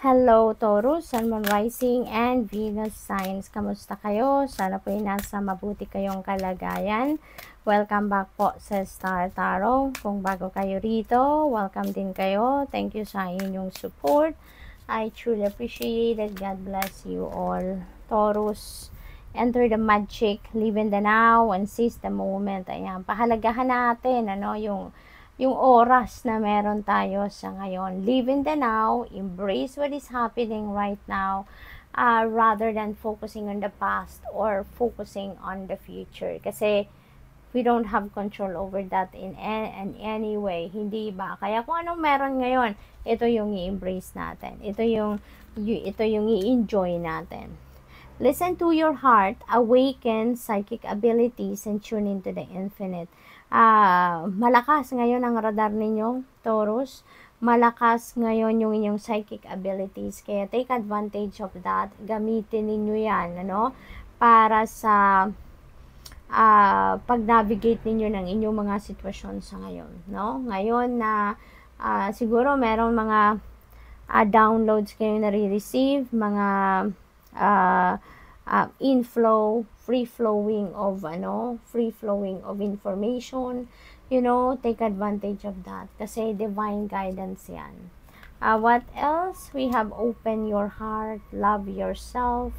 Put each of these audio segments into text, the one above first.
Hello, Taurus, Sun, Moon, Rising, and Venus signs. Kamusta kayo? Sana po ay nasa mabuti kayong kalagayan. Welcome back po sa Star Tarot. Kung bago kayo rito, welcome din kayo. Thank you sa inyong support. I truly appreciate it. God bless you all. Taurus, enter the magic, live in the now, and seize the moment. Ayan, pahalagahan natin, yung oras na meron tayo sa ngayon. Live in the now, embrace what is happening right now, rather than focusing on the past or focusing on the future. Kasi we don't have control over that in any way. Hindi ba? Kaya kung anong meron ngayon, ito yung i-embrace natin. Ito yung i-enjoy natin. Listen to your heart, awaken psychic abilities, and tune into the infinite. Malakas ngayon ang radar ninyo, Taurus. Malakas ngayon yung inyong psychic abilities. Kaya take advantage of that. Gamitin ninyo yan, para sa pag-navigate ninyo ng inyong mga sitwasyon sa ngayon, Ngayon na siguro meron mga downloads kayo nare-receive, mga inflow, free flowing of information, take advantage of that kasi divine guidance yan. What else? We have open your heart, love yourself.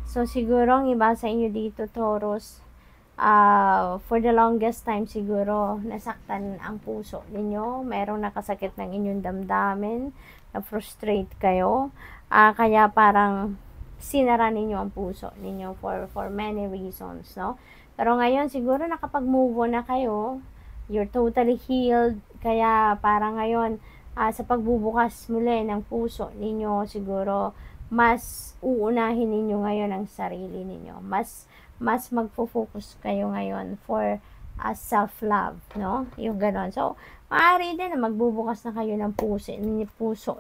So siguro ang iba sa inyo dito, Taurus, for the longest time siguro nasaktan ang puso ninyo, merong nakasakit ng inyong damdamin, na-frustrate kayo, kaya parang sinara ninyo ang puso ninyo for many reasons, Pero ngayon siguro nakapag-move on na kayo, you're totally healed, kaya parang ngayon sa pagbubukas muli ng puso ninyo, siguro mas uunahin ninyo ngayon ang sarili ninyo, mas magfo-focus kayo ngayon for self-love, yung ganon. So maaari din na magbubukas na kayo ng puso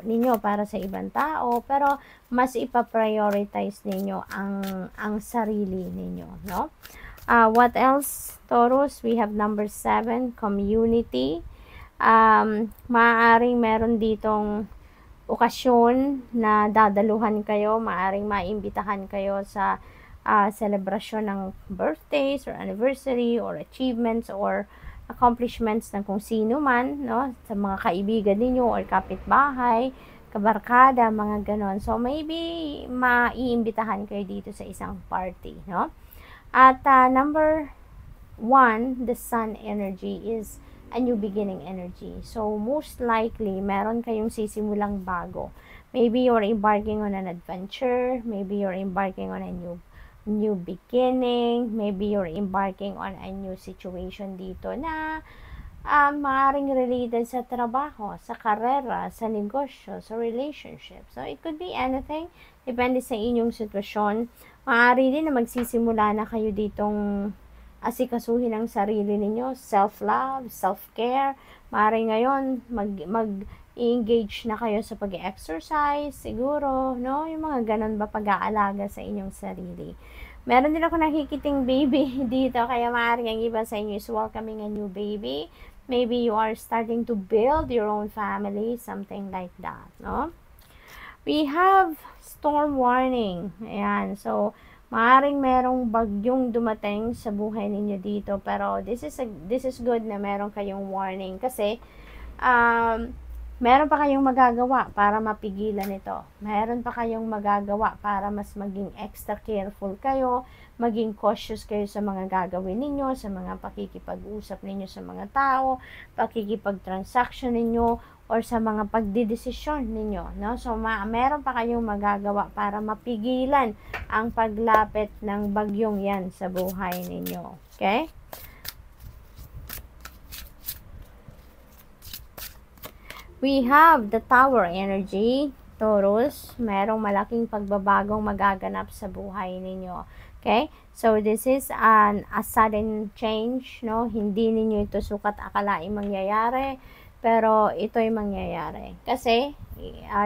ninyo para sa ibang tao, pero mas ipa-prioritize ninyo ang sarili ninyo, What else, Taurus? We have number 7, community. Maaaring meron ditong okasyon na dadaluhan kayo, maaaring maimbitahan kayo sa celebration ng birthdays or anniversary or achievements or accomplishments ng kung sino man, sa mga kaibigan ninyo or kapitbahay, kabarkada, mga ganon. So maybe maiimbitahan kayo dito sa isang party, At number 1, the sun energy is a new beginning energy. So most likely meron kayong sisimulang bago. Maybe you're embarking on an adventure, maybe you're embarking on a new beginning, maybe you're embarking on a new situation dito na maaaring related sa trabaho, sa karera, sa negosyo, sa relationship. So it could be anything, depende sa inyong sitwasyon. Maaari din na magsisimula na kayo ditong asikasuhin ang sarili ninyo, self-love, self-care. Maaari ngayon mag-engage na kayo sa pag-exercise, siguro, yung mga ganon ba, pag-aalaga sa inyong sarili. Meron din ako nakikiting baby dito, kaya maaaring ang iba sa inyo is welcoming a new baby. Maybe you are starting to build your own family, something like that, We have storm warning. Ayan, so maaaring merong bagyong dumating sa buhay ninyo dito, pero this is good na meron kayong warning kasi meron pa kayong magagawa para mapigilan ito. Meron pa kayong magagawa para mas maging extra careful kayo, maging cautious kayo sa mga gagawin ninyo, sa mga pakikipag-usap ninyo sa mga tao, pakikipag-transaction ninyo, or sa mga pagdidesisyon ninyo, So meron pa kayong magagawa para mapigilan ang paglapit ng bagyong yan sa buhay ninyo. Okay? We have the tower energy, Taurus. Merong malaking pagbabagong magaganap sa buhay ninyo. Okay? So this is a sudden change, Hindi ninyo ito sukat akalaing mangyayari, pero ito'y mangyayari. Kasi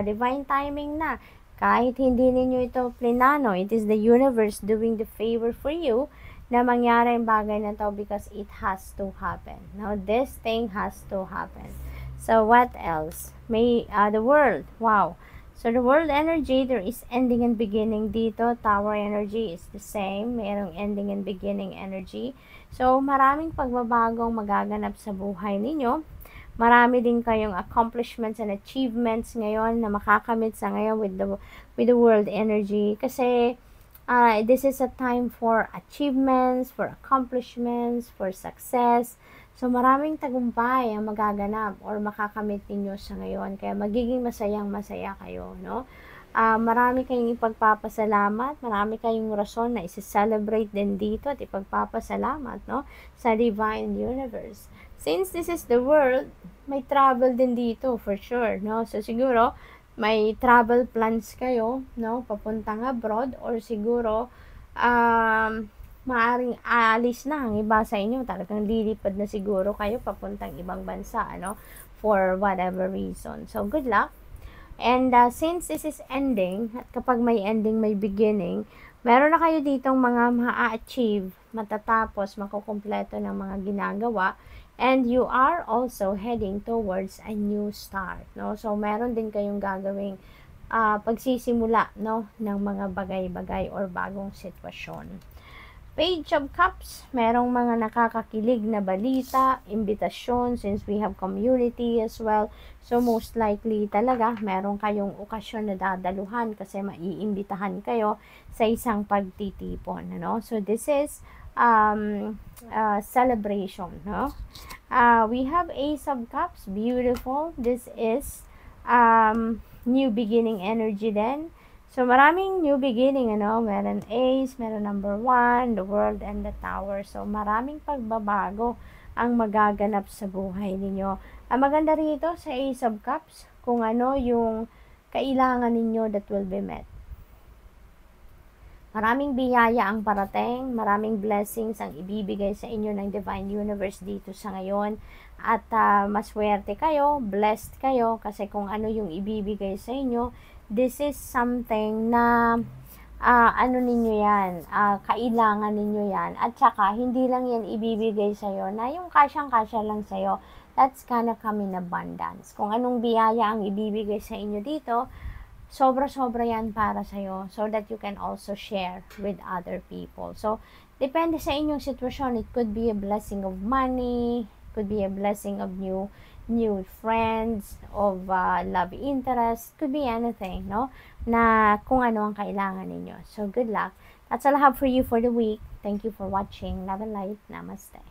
divine timing na. Kahit hindi ninyo ito plinano, it is the universe doing the favor for you na mangyari ang bagay na to because it has to happen. This thing has to happen. So what else? The world. Wow. So, the world energy, there is ending and beginning dito. Tower energy is the same. Merong ending and beginning energy. So, maraming pagbabagong magaganap sa buhay ninyo. Marami din kayong accomplishments and achievements ngayon na makakamit sa ngayon with the world energy. Kasi, this is a time for achievements, for accomplishments, for success. So, maraming tagumpay ang magaganap or makakamit ninyo sa ngayon. Kaya, magiging masayang-masaya kayo, no? Marami kayong ipagpapasalamat, marami kayong rason na isi-celebrate din dito at ipagpapasalamat, no? Sa Divine Universe. Since this is the world, may travel din dito for sure, no? So, siguro, may travel plans kayo, no? Papuntang abroad or siguro, maaring aalis na ang iba sa inyo. Talagang lilipad na siguro kayo papuntang ibang bansa, ano? For whatever reason. So, good luck. And since this is ending, at kapag may ending, may beginning, meron na kayo ditong mga ma-achieve, matatapos, makukumpleto ng mga ginagawa, and you are also heading towards a new start, no? So, meron din kayong gagawing pagsisimula, no, ng mga bagay-bagay or bagong sitwasyon. Page of Cups, merong mga nakakakilig na balita, imbitasyon, since we have community as well. So, most likely talaga, meron kayong okasyon na dadaluhan kasi maiimbitahan kayo sa isang pagtitipon, ano? So, this is celebration, no? We have Ace of Cups, beautiful. This is new beginning energy then. So, maraming new beginning, ano? Meron Ace, meron number 1, the World, and the Tower. So, maraming pagbabago ang magaganap sa buhay ninyo. Ang maganda rito sa Ace of Cups, kung ano yung kailangan ninyo that will be met. Maraming biyaya ang parating, maraming blessings ang ibibigay sa inyo ng Divine Universe dito sa ngayon. At maswerte kayo, blessed kayo, kasi kung ano yung ibibigay sa inyo, this is something na ano ninyo yan, kailangan ninyo yan. At saka, hindi lang yan ibibigay sa'yo na yung kasyang-kasya lang sa'yo. That's gonna come in abundance. Kung anong biyaya ang ibibigay sa inyo dito, sobra-sobra yan para sa'yo so that you can also share with other people. So, depende sa inyong sitwasyon. It could be a blessing of money, could be a blessing of new friends, of love interest, could be anything, no? Na kung ano ang kailangan ninyo. So, good luck. That's all I have for you for the week. Thank you for watching. Love and light. Namaste.